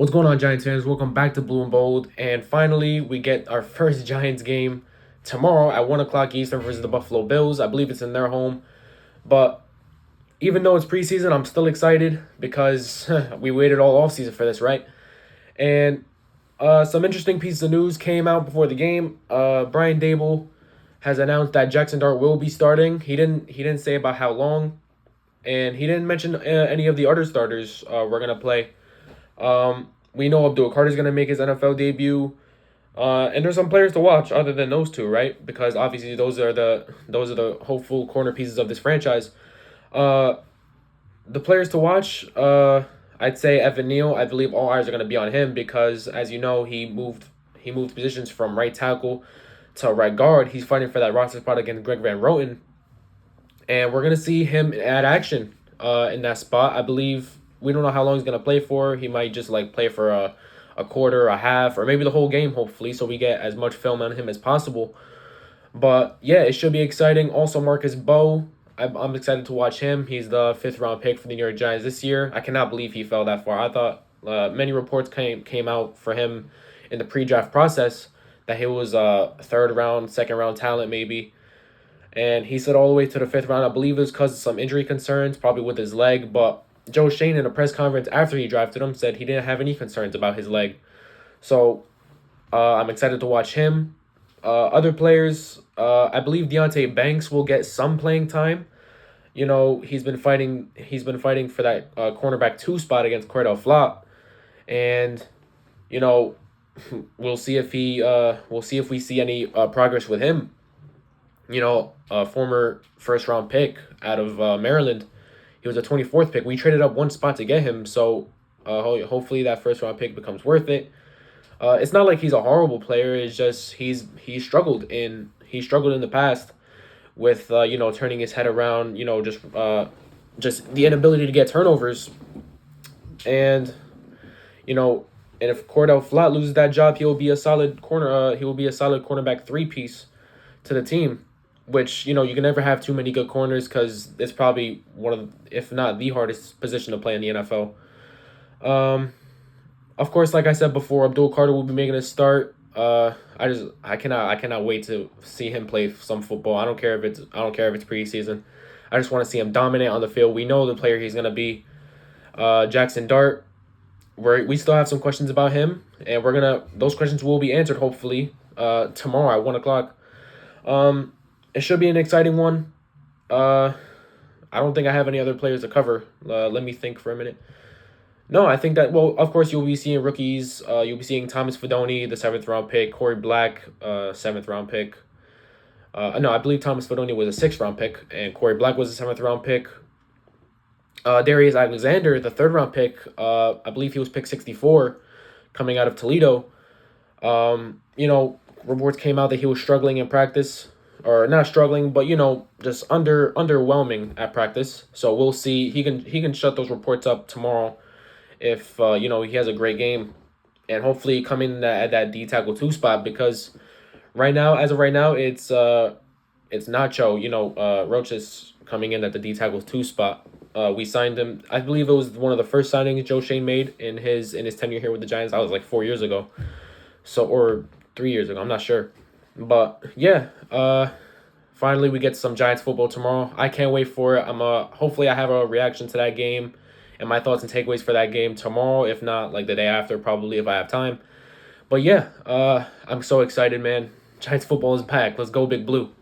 What's going on, Giants fans? Welcome back to Blue and Bold. And finally, we get our first Giants game tomorrow at 1 o'clock Eastern versus the Buffalo Bills. I believe it's in their home. But even though it's preseason, I'm still excited because we waited all offseason for this, right? And some interesting pieces of news came out before the game. Brian Dable has announced that Jackson Dart will be starting. He didn't say about how long, and he didn't mention any of the other starters we're gonna play. We know Abdul Carter's gonna make his NFL debut. And there's some players to watch other than those two, right? Because obviously those are the hopeful corner pieces of this franchise. Uh, the players to watch, I'd say Evan Neal. I believe all eyes are gonna be on him because, as you know, he moved positions from right tackle to right guard. He's fighting for that roster spot against Greg Van Roten, and we're gonna see him add action in that spot. I believe we don't know how long he's gonna play for. He might just like play for a quarter, a half, or maybe the whole game. Hopefully, so we get as much film on him as possible. But yeah, it should be exciting. Also, Marcus Bowe. I'm excited to watch him. He's the fifth round pick for the New York Giants this year. I cannot believe he fell that far. I thought many reports came out for him in the pre-draft process that he was a third round, second round talent maybe, and he said all the way to the fifth round. I believe it was because of some injury concerns, probably with his leg. But Joe Shane in a press conference after he drafted him said he didn't have any concerns about his leg. So I'm excited to watch him. Other players, I believe Deontay Banks will get some playing time. You know, he's been fighting. He's been fighting for that cornerback two spot against Cordell Flott, and you know, we'll see if he. We'll see if we see any progress with him. You know, a former first round pick out of Maryland. He was a 24th pick. We traded up one spot to get him, so hopefully that first round pick becomes worth it. It's not like he's a horrible player. It's just he struggled in the past with turning his head around. Just the inability to get turnovers, and you know, and if Cordell Flott loses that job, he will be a solid corner. He will be a solid cornerback three piece to the team. Which you can never have too many good corners because it's probably one of, if not the hardest position to play in the NFL. Um, of course, like I said before, Abdul Carter will be making a start. I cannot wait to see him play some football. I don't care if it's preseason. I just want to see him dominate on the field. We know the player he's gonna be. Jackson Dart. We still have some questions about him, and those questions will be answered hopefully tomorrow at 1 o'clock. It should be an exciting one. Uh, I don't think I have any other players to cover. Let me think for a minute. No, I think that, well, of course, you'll be seeing rookies. You'll be seeing Thomas Fidone, the seventh round pick, Corey Black, seventh round pick. No, I believe Thomas Fidone was a sixth round pick, and Corey Black was a seventh round pick. Darius Alexander, the third round pick, I believe he was pick 64 coming out of Toledo. Reports came out that he was struggling in practice, or not struggling, but just underwhelming at practice. So we'll see. He can shut those reports up tomorrow if he has a great game, and hopefully come in at that D tackle two spot because as of right now, it's Nacho. Roach is coming in at the D tackle two spot. We signed him. I believe it was one of the first signings Joe Shane made in his tenure here with the Giants. That was like 4 years ago, or 3 years ago. I'm not sure, but yeah. Finally we get some Giants football tomorrow. I can't wait for it. Hopefully I have a reaction to that game and my thoughts and takeaways for that game tomorrow. If not, like the day after, probably if I have time. But yeah, I'm so excited, man. Giants football is back. Let's go, Big Blue.